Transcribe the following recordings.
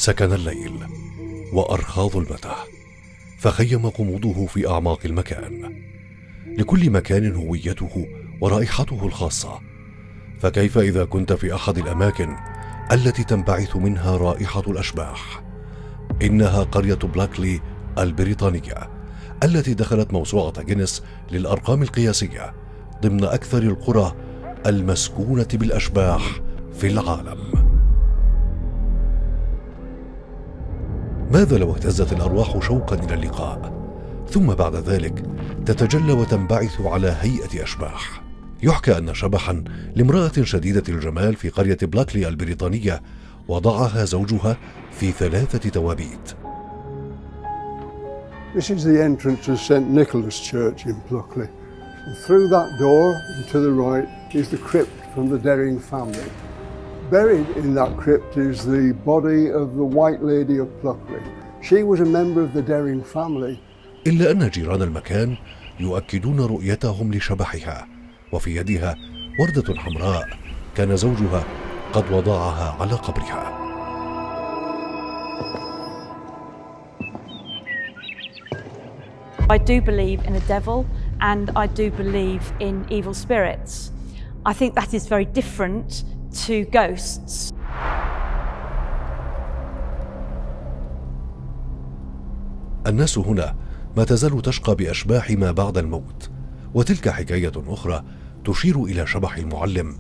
سكن الليل وأرخى ظلمته، فخيم غموضه في أعماق المكان. لكل مكان هويته ورائحته الخاصة، فكيف إذا كنت في أحد الأماكن التي تنبعث منها رائحة الأشباح؟ إنها قرية بلوكلي البريطانية التي دخلت موسوعة جينيس للأرقام القياسية ضمن أكثر القرى المسكونة بالأشباح في العالم. ماذا لو اهتزت الأرواح شوقا إلى اللقاء، ثم بعد ذلك تتجلى وتنبعث على هيئة أشباح؟ يحكى أن شبحا لامرأة شديدة الجمال في قرية بلوكلي البريطانية وضعها زوجها في 3 توابيت. This is the entrance to St. Nicholas Church in Pluckley. And through that door and to the right is the crypt from the Dering family. Buried in that crypt is the body of the White Lady of Pluckley. She was a member of the Dering family. إلا أن جيران المكان يؤكدون رؤيتهم لشبحها، وفي يدها وردة حمراء كان زوجها قد وضعها على قبرها. I do believe in a devil and I do believe in evil spirits. I think that is very different to ghosts. الناس هنا ما تزال تشقى بأشباح ما بعد الموت، وتلك حكاية أخرى تشير إلى شبح المعلم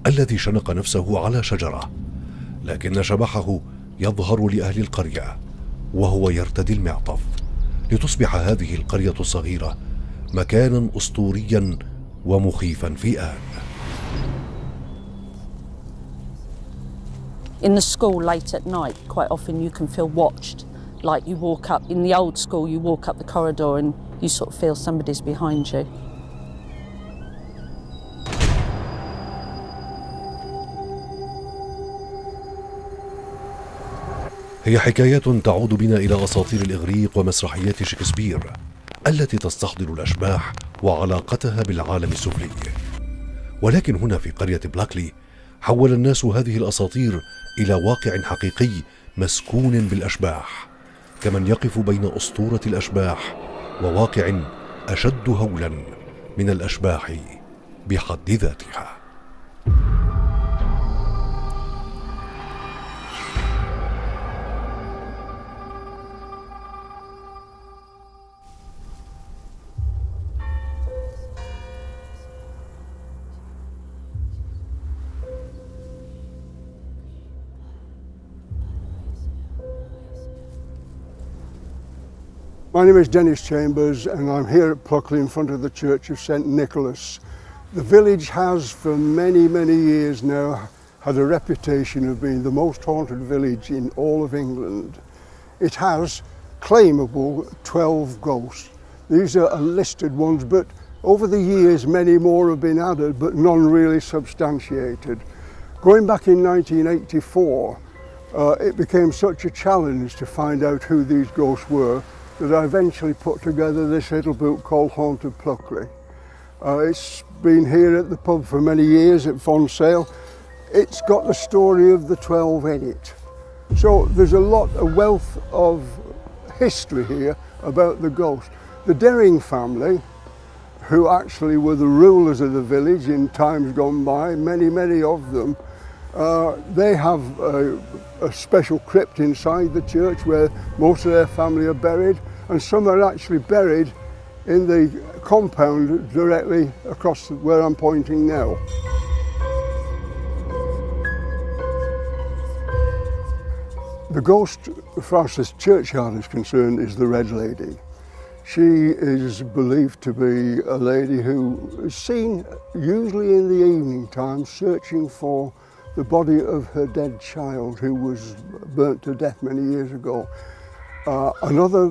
الذي شنق نفسه على شجرة، لكن شبحه يظهر لأهل القرية وهو يرتدي المعطف، لتصبح هذه القرية الصغيرة مكانا أسطوريا ومخيفا في آن. In the school late at night, quite often you can feel watched. Like you walk up, in the old school, you walk up the corridor and you sort of feel somebody's behind you. هي حكايات تعود بنا إلى أساطير الإغريق ومسرحيات شكسبير التي تستحضر الأشباح وعلاقتها بالعالم السفلي. ولكن هنا في قرية بلوكلي حول الناس هذه الأساطير إلى واقع حقيقي مسكون بالأشباح، كمن يقف بين أسطورة الأشباح وواقع أشد هولا من الأشباح بحد ذاتها. My name is Dennis Chambers and I'm here at Pluckley in front of the Church of St. Nicholas. The village has for many years now had a reputation of being the most haunted village in all of England. It has claimable 12 ghosts. These are listed ones, but over the years many more have been added, but none really substantiated. Going back in 1984, it became such a challenge to find out who these ghosts were that I eventually put together this little book called Haunted Pluckley. It's been here at the pub for many years, it's on sale. It's got the story of the 12 in it. So there's a wealth of history here about the ghosts. The Dering family, who actually were the rulers of the village in times gone by, many of them, they have a special crypt inside the church where most of their family are buried, and some are actually buried in the compound directly across where I'm pointing now. The ghost, as far as this churchyard is concerned, is the Red Lady. She is believed to be a lady who is seen usually in the evening time searching for the body of her dead child who was burnt to death many years ago. Another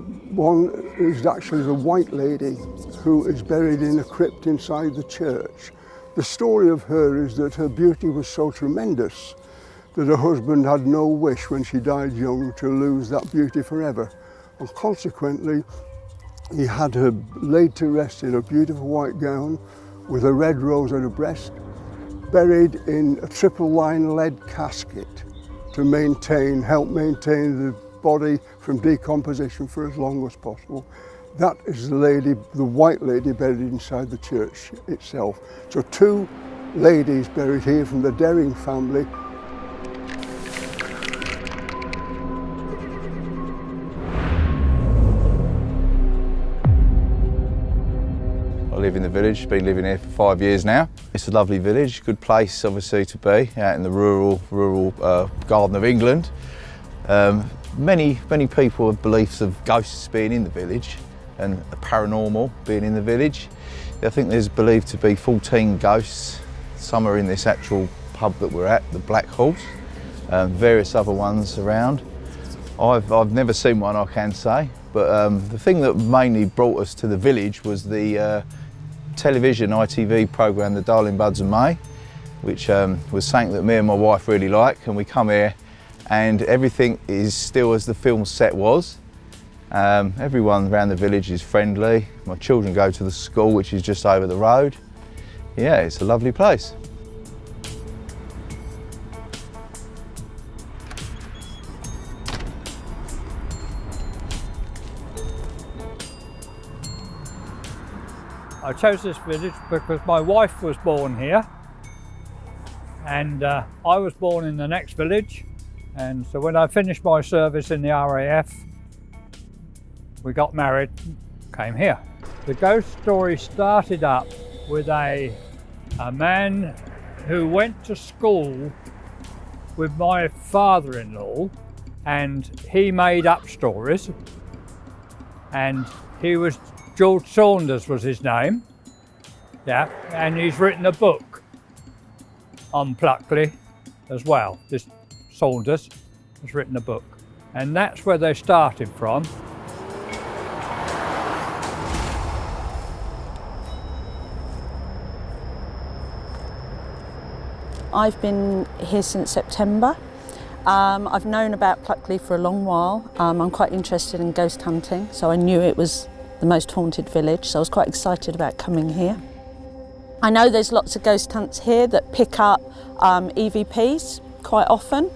one is actually the White Lady, who is buried in a crypt inside the church. The story of her is that her beauty was so tremendous that her husband had no wish when she died young to lose that beauty forever. And consequently, he had her laid to rest in a beautiful white gown with a red rose at her breast, buried in a triple-line lead casket. to help maintain the body from decomposition for as long as possible. That is the white lady buried inside the church itself. So 2 ladies buried here from the Dering family. I live in the village, been living here for 5 years now. It's a lovely village, good place obviously to be, out in the rural garden of England. Many people have beliefs of ghosts being in the village and paranormal being in the village. I think there's believed to be 14 ghosts. Some are in this actual pub that we're at, the Black Horse, various other ones around. I've never seen one, I can say, but the thing that mainly brought us to the village was the television ITV programme, The Darling Buds of May, which was something that me and my wife really like, and we come here and everything is still as the film set was. Everyone around the village is friendly. My children go to the school, which is just over the road. Yeah, it's a lovely place. I chose this village because my wife was born here, and I was born in the next village, and so when I finished my service in the RAF, we got married, came here. The ghost story started up with a man who went to school with my father-in-law, and he made up stories, and he was George Saunders was his name, yeah, and he's written a book on Pluckley as well. This Saunders has written a book, and that's where they started from. I've been here since September. I've known about Pluckley for a long while. I'm quite interested in ghost hunting, so I knew it was the most haunted village, so I was quite excited about coming here. I know there's lots of ghost hunts here that pick up EVPs quite often.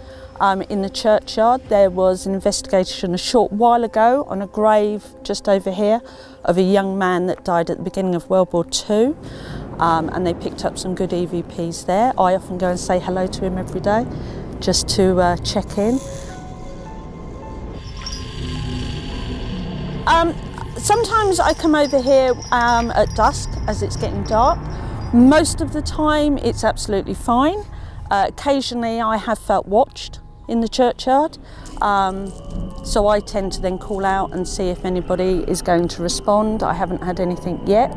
In the churchyard, there was an investigation a short while ago on a grave just over here of a young man that died at the beginning of World War II, and they picked up some good EVPs there. I often go and say hello to him every day just to check in. Sometimes I come over here at dusk as it's getting dark. Most of the time it's absolutely fine. Occasionally I have felt watched in the churchyard, so I tend to then call out and see if anybody is going to respond. I haven't had anything yet.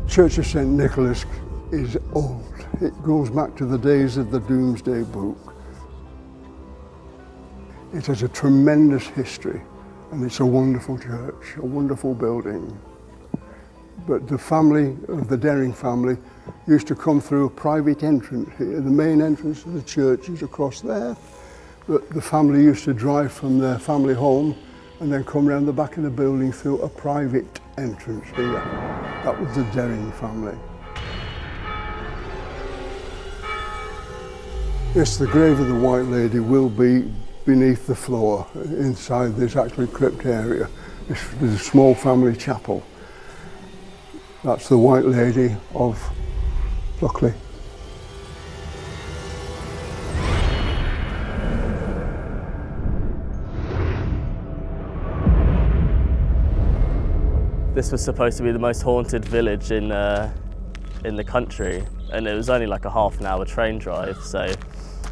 Church of St Nicholas is old. It goes back to the days of the Domesday Book. It has a tremendous history, and it's a wonderful church, a wonderful building. But the family of the Dering family used to come through a private entrance here. The main entrance of the church is across there, but the family used to drive from their family home and then come round the back of the building through a private entrance here. That was the Dering family. Yes, the grave of the White Lady will be beneath the floor. Inside there's actually a crypt area. There's a small family chapel. That's the White Lady of Pluckley. This was supposed to be the most haunted village in the country, and it was only like a half an hour train drive, so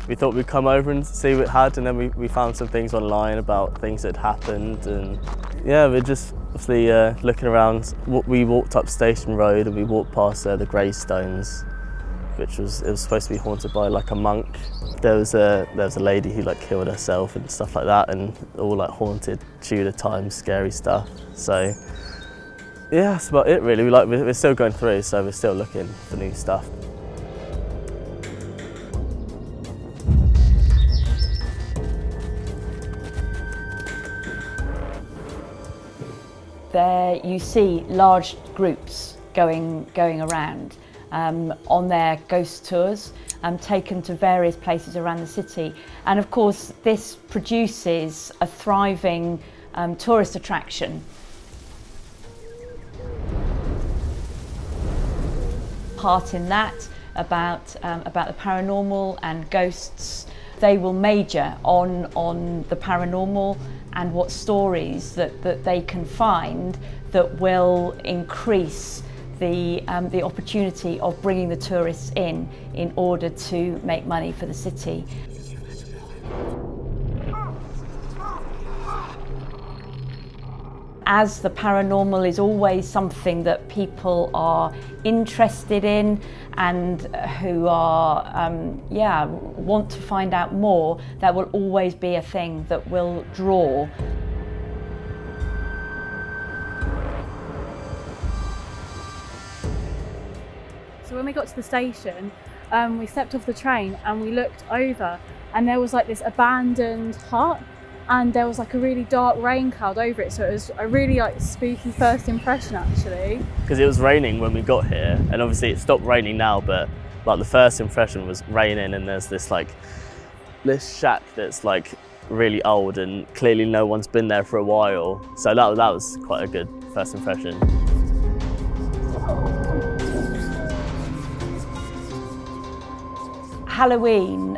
we thought we'd come over and see what it had, and then we found some things online about things that had happened, and yeah, we're just obviously looking around. We walked up Station Road and we walked past the gravestones, it was supposed to be haunted by like a monk. There was a lady who like killed herself and stuff like that, and all like haunted Tudor times, scary stuff. So yeah, that's about it really. We're still going through, so we're still looking for new stuff. There you see large groups going around on their ghost tours, taken to various places around the city. And of course, this produces a thriving tourist attraction. Part in that about the paranormal and ghosts. They will major on the paranormal and what stories that they can find that will increase the opportunity of bringing the tourists in order to make money for the city. As the paranormal is always something that people are interested in and who are, want to find out more, that will always be a thing that will draw. So when we got to the station, we stepped off the train and we looked over, and there was like this abandoned hut, and there was like a really dark rain cloud over it, so it was a really like spooky first impression actually. Because it was raining when we got here, and obviously it stopped raining now, but like the first impression was raining, and there's this shack that's like really old and clearly no one's been there for a while, so that was quite a good first impression. Halloween,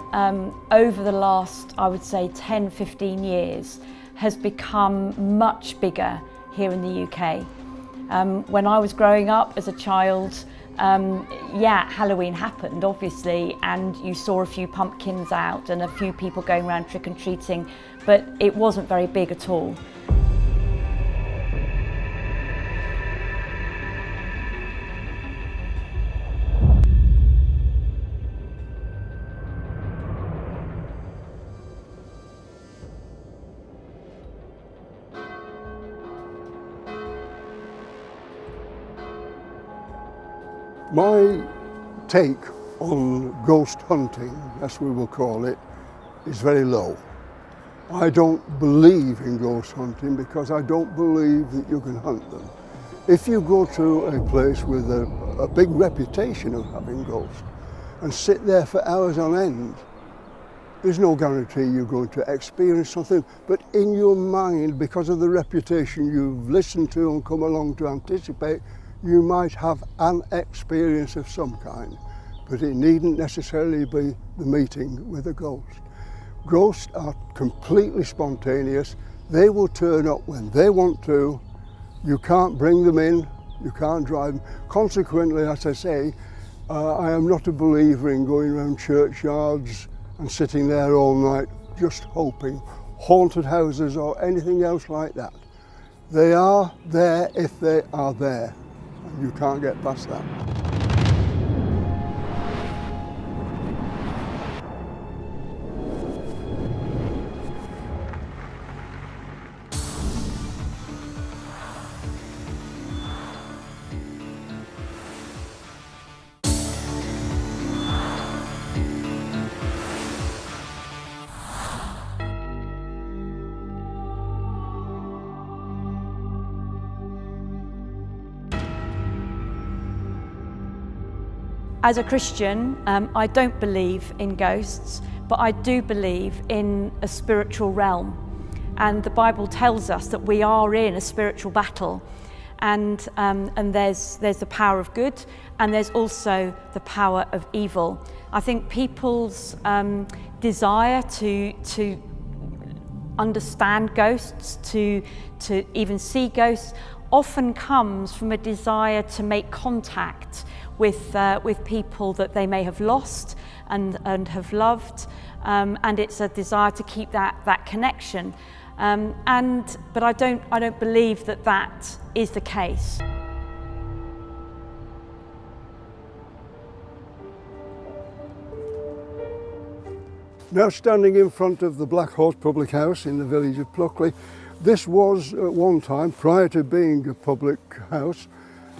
over the last, I would say, 10-15 years, has become much bigger here in the UK. When I was growing up as a child, Halloween happened, obviously, and you saw a few pumpkins out and a few people going around trick-or-treating, but it wasn't very big at all. My take on ghost hunting, as we will call it, is very low. I don't believe in ghost hunting because I don't believe that you can hunt them. If you go to a place with a big reputation of having ghosts and sit there for hours on end, there's no guarantee you're going to experience something, but in your mind, because of the reputation you've listened to and come along to anticipate, you might have an experience of some kind, but it needn't necessarily be the meeting with a ghost. Ghosts are completely spontaneous. They will turn up when they want to. You can't bring them in, you can't drive them. Consequently, as I say, I am not a believer in going around churchyards and sitting there all night just hoping. Haunted houses or anything else like that. They are there if they are there. You can't get past that. As a Christian, I don't believe in ghosts, but I do believe in a spiritual realm. And the Bible tells us that we are in a spiritual battle. And there's the power of good, and there's also the power of evil. I think people's desire to understand ghosts, to even see ghosts, often comes from a desire to make contact with people that they may have lost and have loved, and it's a desire to keep that connection. But I don't believe that is the case. Now standing in front of the Black Horse Public House in the village of Pluckley, this was at one time, prior to being a public house,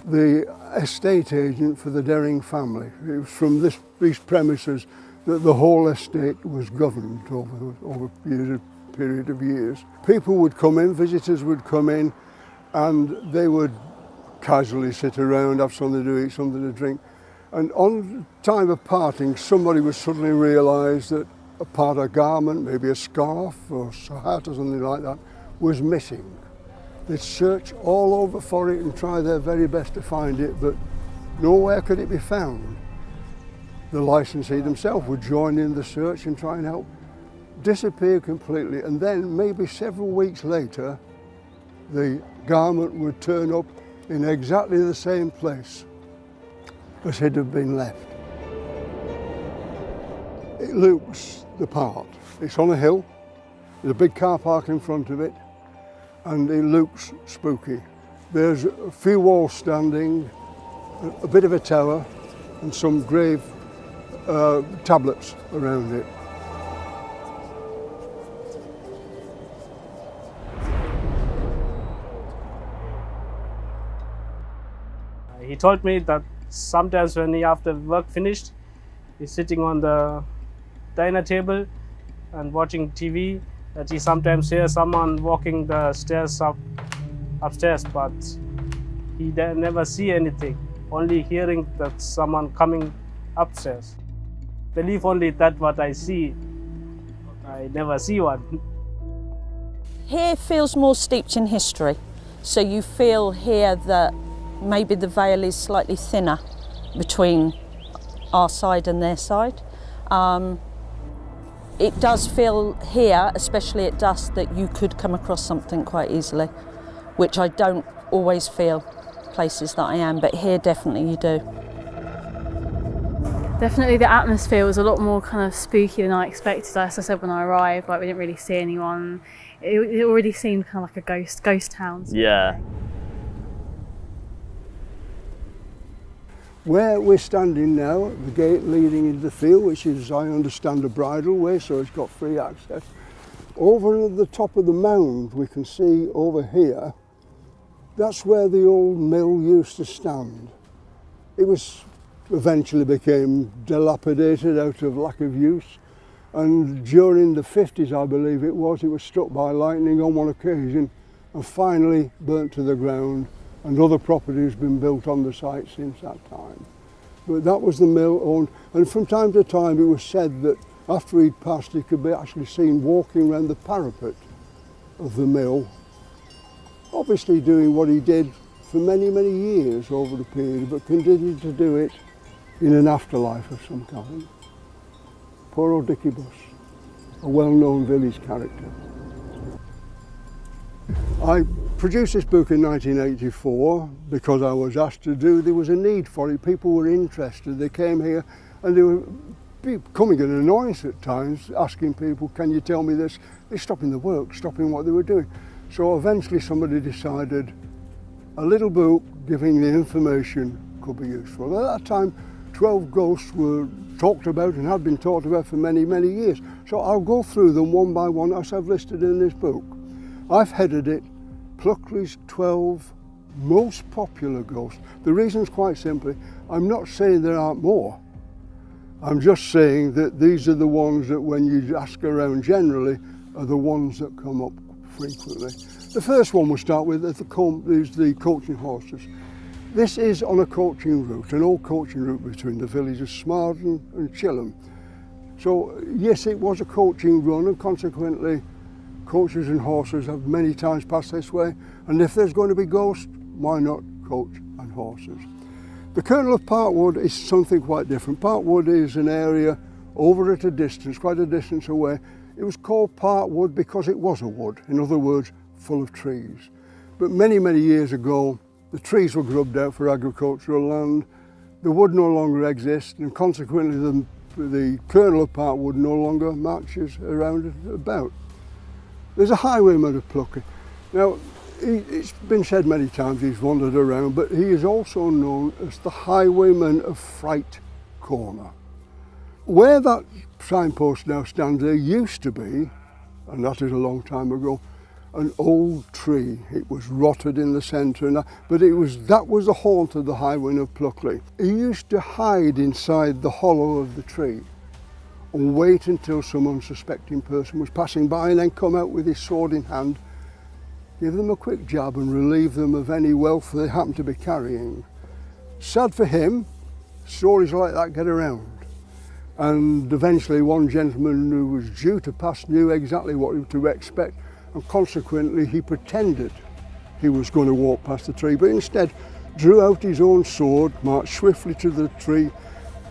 the estate agent for the Dering family. It was from these premises that the whole estate was governed over a period of years. People would come in, visitors would come in, and they would casually sit around, have something to eat, something to drink. And on time of parting, somebody would suddenly realise that a part of a garment, maybe a scarf or a hat or something like that, was missing. They'd search all over for it and try their very best to find it, but nowhere could it be found. The licensee themselves would join in the search and try and help. Disappear completely, and then maybe several weeks later, the garment would turn up in exactly the same place as it had been left. It looks the part. It's on a hill, there's a big car park in front of it, and it looks spooky. There's a few walls standing, a bit of a tower, and some grave tablets around it. He told me that sometimes when he after work finished, he's sitting on the dinner table and watching TV, that he sometimes hears someone walking the stairs upstairs, but he never see anything, only hearing that someone coming upstairs. Believe only that what I see, I never see one. Here feels more steeped in history, so you feel here that maybe the veil is slightly thinner between our side and their side. It does feel here, especially at dusk, that you could come across something quite easily, which I don't always feel places that I am, but here definitely you do. Definitely the atmosphere was a lot more kind of spooky than I expected. As I said when I arrived, like we didn't really see anyone. It already seemed kind of like a ghost town. Yeah. Where we're standing now, the gate leading into the field, which is, I understand, a bridle way, so it's got free access. Over at the top of the mound, we can see over here, that's where the old mill used to stand. It was eventually became dilapidated out of lack of use, and during the 50s, I believe it was struck by lightning on one occasion and finally burnt to the ground. And other property has been built on the site since that time. But that was the mill owned, and from time to time it was said that after he'd passed he could be actually seen walking around the parapet of the mill, obviously doing what he did for many, many years over the period, but continued to do it in an afterlife of some kind. Poor old Dickie Bus, a well-known village character. I produced this book in 1984 because I was asked to do, there was a need for it, people were interested, they came here and they were becoming an annoyance at times, asking people, can you tell me this? They're stopping the work, stopping what they were doing. So eventually somebody decided a little book giving the information could be useful. At that time, 12 ghosts were talked about and had been talked about for many, many years. So I'll go through them one by one as I've listed in this book. I've headed it Pluckley's 12 most popular ghosts. The reason's quite simply, I'm not saying there aren't more. I'm just saying that these are the ones that when you ask around generally are the ones that come up frequently. The first one we'll start with is the coaching horses. This is on a coaching route, an old coaching route between the villages of Smarden and Chilham. So yes, it was a coaching run and consequently coaches and horses have many times passed this way, and if there's going to be ghosts, why not coach and horses? The kernel of Parkwood is something quite different. Parkwood is an area over at a distance, quite a distance away. It was called Parkwood because it was a wood, in other words, full of trees. But many, many years ago, the trees were grubbed out for agricultural land, the wood no longer exists, and consequently the kernel of Parkwood no longer marches around it about. There's a highwayman of Pluckley. Now, it's been said many times he's wandered around, but he is also known as the highwayman of Fright Corner. Where that signpost now stands, there used to be, and that is a long time ago, an old tree. It was rotted in the centre, but that was the haunt of the highwayman of Pluckley. He used to hide inside the hollow of the tree and wait until some unsuspecting person was passing by and then come out with his sword in hand give them a quick jab and relieve them of any wealth they happen to be carrying. Sad for him, stories like that get around. And eventually one gentleman who was due to pass knew exactly what to expect, and consequently he pretended he was going to walk past the tree, but instead drew out his own sword, marched swiftly to the tree,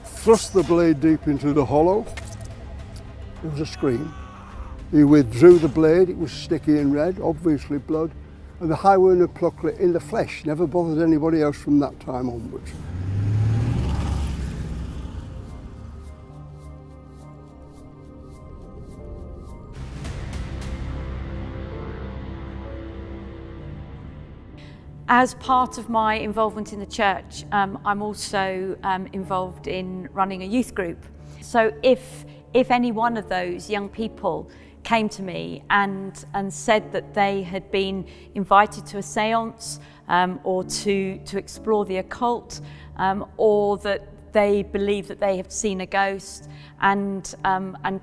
thrust the blade deep into the hollow. There was a scream. He withdrew the blade, it was sticky and red, obviously blood, and the highwayman of Pluckley in the flesh never bothered anybody else from that time onwards. As part of my involvement in the church, I'm also involved in running a youth group. So if any one of those young people came to me and said that they had been invited to a séance or to explore the occult, or that they believe that they have seen a ghost and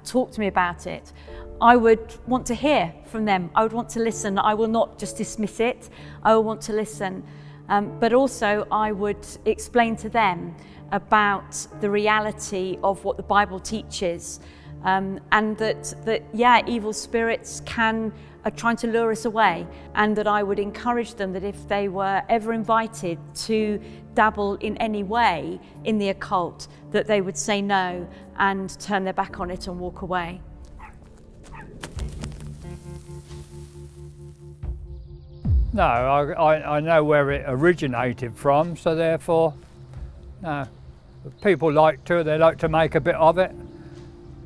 talk to me about it, I would want to hear from them. I would want to listen. I will not just dismiss it. I will want to listen. But also I would explain to them about the reality of what the Bible teaches, and that evil spirits are trying to lure us away, and that I would encourage them that if they were ever invited to dabble in any way in the occult, that they would say no and turn their back on it and walk away. No, I know where it originated from, so therefore, no. People like to make a bit of it.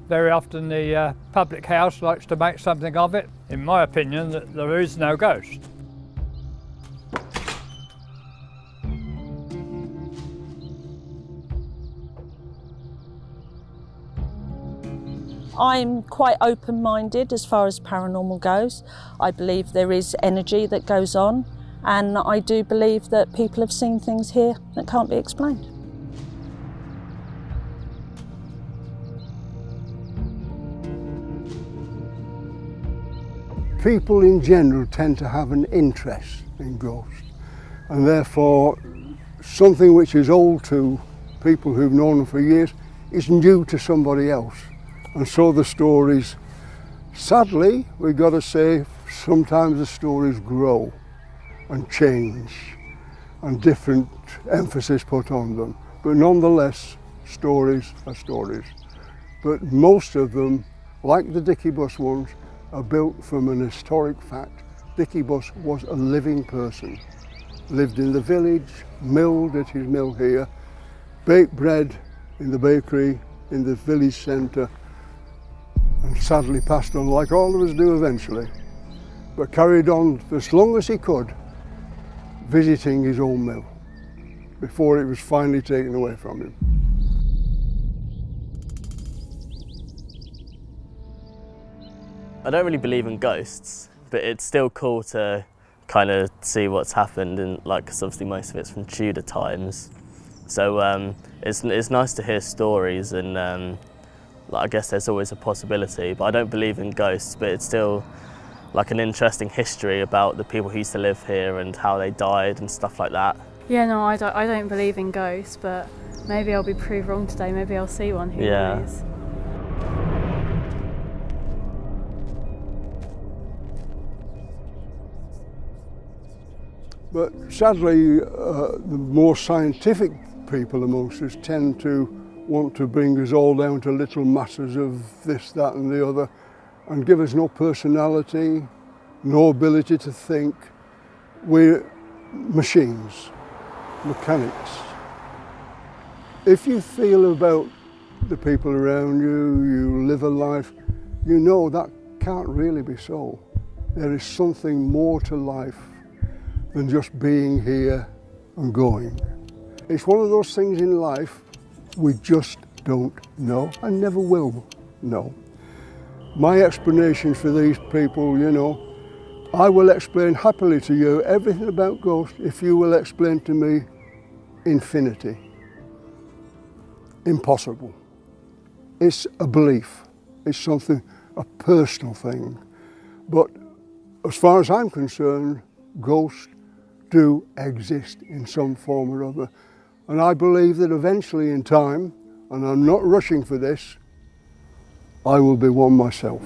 Very often the public house likes to make something of it. In my opinion, that there is no ghost. I'm quite open-minded as far as paranormal goes. I believe there is energy that goes on, and I do believe that people have seen things here that can't be explained. People in general tend to have an interest in ghosts, and therefore something which is old to people who've known them for years is new to somebody else. And so the stories, sadly, we've got to say, sometimes the stories grow and change and different emphasis put on them. But nonetheless, stories are stories. But most of them, like the Dickie Bus ones, are built from an historic fact. Dickie Bus was a living person, lived in the village, milled at his mill here, baked bread in the bakery in the village centre, and sadly passed on, like all of us do eventually, but carried on as long as he could, visiting his own mill before it was finally taken away from him. I don't really believe in ghosts, but it's still cool to kind of see what's happened, and because obviously most of it's from Tudor times. So it's nice to hear stories, and I guess there's always a possibility, but I don't believe in ghosts, but it's still like an interesting history about the people who used to live here and how they died and stuff like that. Yeah, no, I don't believe in ghosts, but maybe I'll be proved wrong today. Maybe I'll see one, who knows. But sadly, the more scientific people amongst us tend to want to bring us all down to little masses of this, that and the other, and give us no personality, no ability to think. We're machines, mechanics. If you feel about the people around you, you live a life, you know that can't really be so. There is something more to life than just being here and going. It's one of those things in life we just don't know and never will know. My explanations for these people, I will explain happily to you everything about ghosts if you will explain to me infinity. Impossible. It's a belief. It's something, a personal thing. But as far as I'm concerned, ghosts do exist in some form or other. And I believe that eventually in time, and I'm not rushing for this, I will be one myself.